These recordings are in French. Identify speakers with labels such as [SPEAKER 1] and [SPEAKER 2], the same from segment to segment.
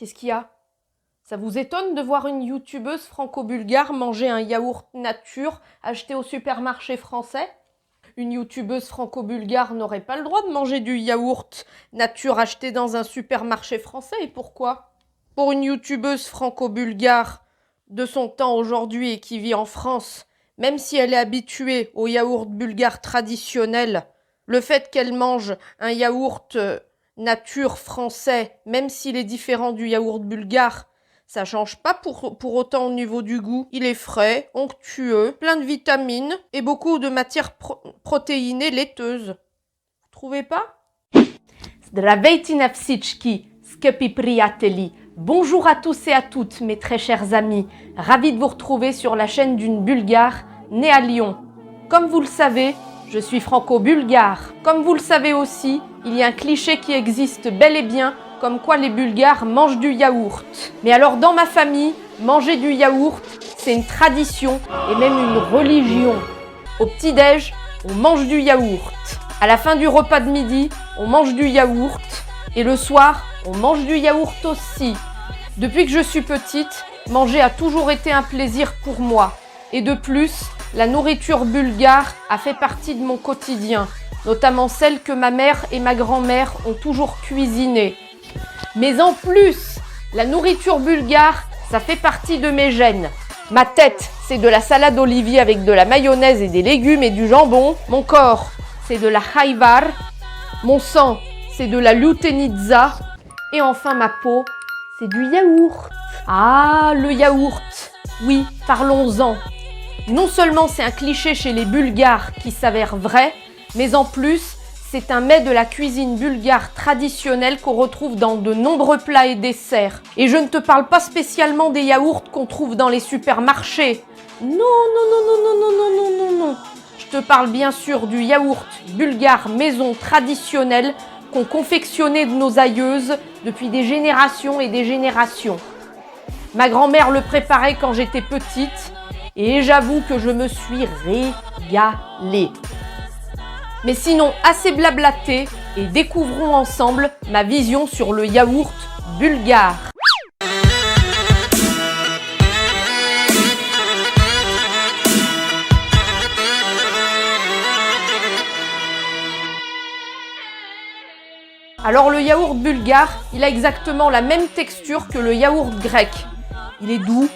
[SPEAKER 1] Qu'est-ce qu'il y a? Ça vous étonne de voir une youtubeuse franco-bulgare manger un yaourt nature acheté au supermarché français? Une youtubeuse franco-bulgare n'aurait pas le droit de manger du yaourt nature acheté dans un supermarché français. Et pourquoi? Pour une youtubeuse franco-bulgare de son temps aujourd'hui et qui vit en France, même si elle est habituée au yaourt bulgare traditionnel, le fait qu'elle mange un yaourt nature français, même s'il est différent du yaourt bulgare, ça change pas pour autant au niveau du goût. Il est frais, onctueux, plein de vitamines et beaucoup de matières protéinées laiteuses. Vous trouvez pas? Zdravейте на всички, скъпи приятели. Bonjour à tous et à toutes, mes très chers amis. Ravi de vous retrouver sur la chaîne d'une Bulgare née à Lyon. Comme vous le savez, je suis franco-bulgare. Comme vous le savez aussi, il y a un cliché qui existe bel et bien, comme quoi les Bulgares mangent du yaourt. Mais alors dans ma famille, manger du yaourt, c'est une tradition et même une religion. Au petit-déj, on mange du yaourt. À la fin du repas de midi, on mange du yaourt. Et le soir, on mange du yaourt aussi. Depuis que je suis petite, manger a toujours été un plaisir pour moi. Et de plus, la nourriture bulgare a fait partie de mon quotidien, notamment celle que ma mère et ma grand-mère ont toujours cuisinée. Mais en plus, la nourriture bulgare, ça fait partie de mes gènes. Ma tête, c'est de la salade olivier avec de la mayonnaise et des légumes et du jambon. Mon corps, c'est de la khaïvar. Mon sang, c'est de la lutenitsa. Et enfin ma peau, c'est du yaourt. Ah, le yaourt. Oui, parlons-en. Non seulement c'est un cliché chez les Bulgares qui s'avère vrai, mais en plus, c'est un mets de la cuisine bulgare traditionnelle qu'on retrouve dans de nombreux plats et desserts. Et je ne te parle pas spécialement des yaourts qu'on trouve dans les supermarchés. Non, non, non, non, non, non, non, non, non, non. Je te parle bien sûr du yaourt bulgare maison traditionnel qu'ont confectionné de nos aïeuses depuis des générations et des générations. Ma grand-mère le préparait quand j'étais petite et j'avoue que je me suis régalée. Mais sinon, assez blablaté et découvrons ensemble ma vision sur le yaourt bulgare. Alors le yaourt bulgare, il a exactement la même texture que le yaourt grec. Il est doux,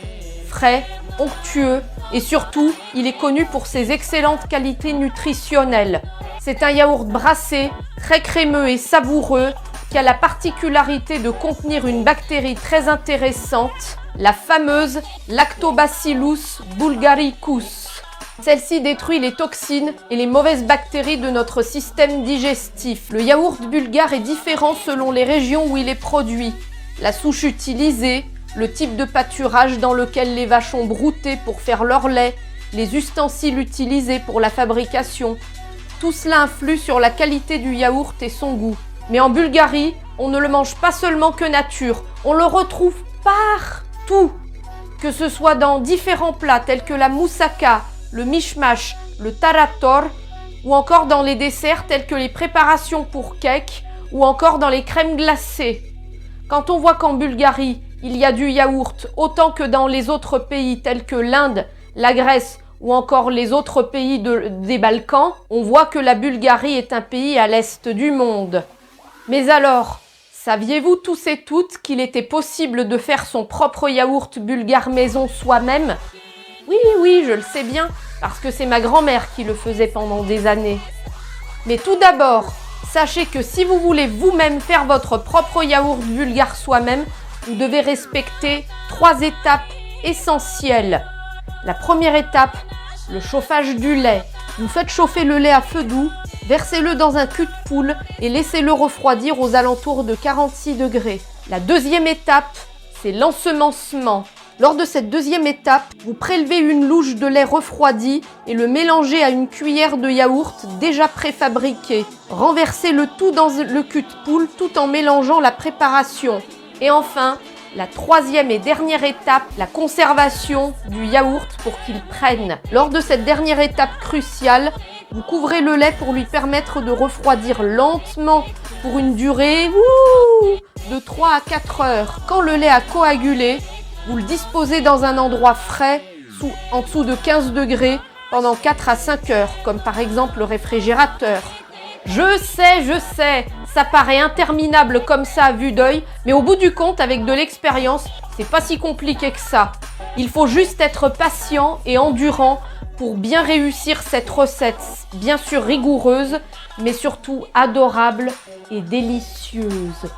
[SPEAKER 1] frais, onctueux et surtout, il est connu pour ses excellentes qualités nutritionnelles. C'est un yaourt brassé, très crémeux et savoureux, qui a la particularité de contenir une bactérie très intéressante, la fameuse Lactobacillus bulgaricus. Celle-ci détruit les toxines et les mauvaises bactéries de notre système digestif. Le yaourt bulgare est différent selon les régions où il est produit, la souche utilisée, le type de pâturage dans lequel les vaches ont brouté pour faire leur lait, les ustensiles utilisés pour la fabrication. Tout cela influe sur la qualité du yaourt et son goût. Mais en Bulgarie, on ne le mange pas seulement que nature, on le retrouve partout. Que ce soit dans différents plats tels que la moussaka, le mishmash, le tarator, ou encore dans les desserts tels que les préparations pour cake, ou encore dans les crèmes glacées. Quand on voit qu'en Bulgarie, il y a du yaourt autant que dans les autres pays tels que l'Inde, la Grèce ou encore les autres pays des Balkans, on voit que la Bulgarie est un pays à l'est du monde. Mais alors, saviez-vous tous et toutes qu'il était possible de faire son propre yaourt bulgare maison soi-même? Oui, oui, je le sais bien, parce que c'est ma grand-mère qui le faisait pendant des années. Mais tout d'abord, sachez que si vous voulez vous-même faire votre propre yaourt bulgare soi-même, vous devez respecter 3 étapes essentielles. La première étape, le chauffage du lait. Vous faites chauffer le lait à feu doux, versez-le dans un cul de poule et laissez-le refroidir aux alentours de 46 degrés. La deuxième étape, c'est l'ensemencement. Lors de cette deuxième étape, vous prélevez une louche de lait refroidi et le mélangez à une cuillère de yaourt déjà préfabriqué. Renversez le tout dans le cul de poule tout en mélangeant la préparation. Et enfin, la troisième et dernière étape, la conservation du yaourt pour qu'il prenne. Lors de cette dernière étape cruciale, vous couvrez le lait pour lui permettre de refroidir lentement pour une durée de 3 à 4 heures. Quand le lait a coagulé, vous le disposez dans un endroit frais, en dessous de 15 degrés, pendant 4 à 5 heures, comme par exemple le réfrigérateur. Je sais, ça paraît interminable comme ça à vue d'œil, mais au bout du compte, avec de l'expérience, c'est pas si compliqué que ça. Il faut juste être patient et endurant pour bien réussir cette recette, bien sûr rigoureuse, mais surtout adorable et délicieuse.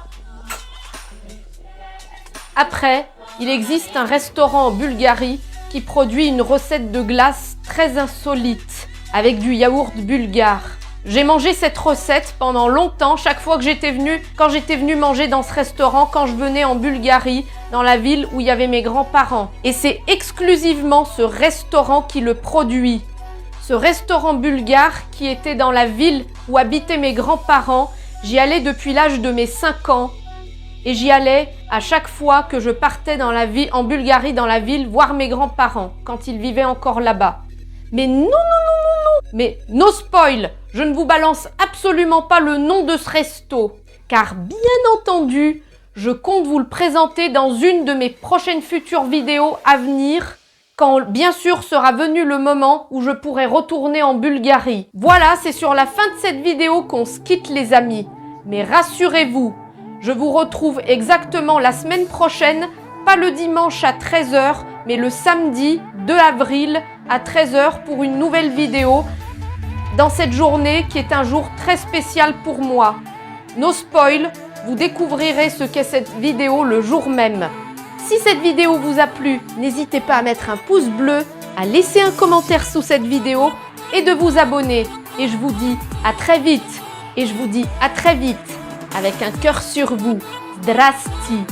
[SPEAKER 1] Après, il existe un restaurant en Bulgarie qui produit une recette de glace très insolite avec du yaourt bulgare. J'ai mangé cette recette pendant longtemps, chaque fois que quand j'étais venue manger dans ce restaurant, quand je venais en Bulgarie, dans la ville où il y avait mes grands-parents. Et c'est exclusivement ce restaurant qui le produit. Ce restaurant bulgare qui était dans la ville où habitaient mes grands-parents, j'y allais depuis l'âge de mes 5 ans. Et j'y allais à chaque fois que je partais en Bulgarie, dans la ville, voir mes grands-parents, quand ils vivaient encore là-bas. Mais non, mais no spoil, je ne vous balance absolument pas le nom de ce resto, car bien entendu, je compte vous le présenter dans une de mes prochaines futures vidéos à venir, quand bien sûr sera venu le moment où je pourrai retourner en Bulgarie. Voilà, c'est sur la fin de cette vidéo qu'on se quitte les amis. Mais rassurez-vous, je vous retrouve exactement la semaine prochaine, pas le dimanche à 13 h, mais le samedi 2 avril à 13 h pour une nouvelle vidéo dans cette journée qui est un jour très spécial pour moi. No spoil, vous découvrirez ce qu'est cette vidéo le jour même. Si cette vidéo vous a plu, n'hésitez pas à mettre un pouce bleu, à laisser un commentaire sous cette vidéo et de vous abonner. Et je vous dis à très vite. Et je vous dis à très vite avec un cœur sur vous. Zdrasti.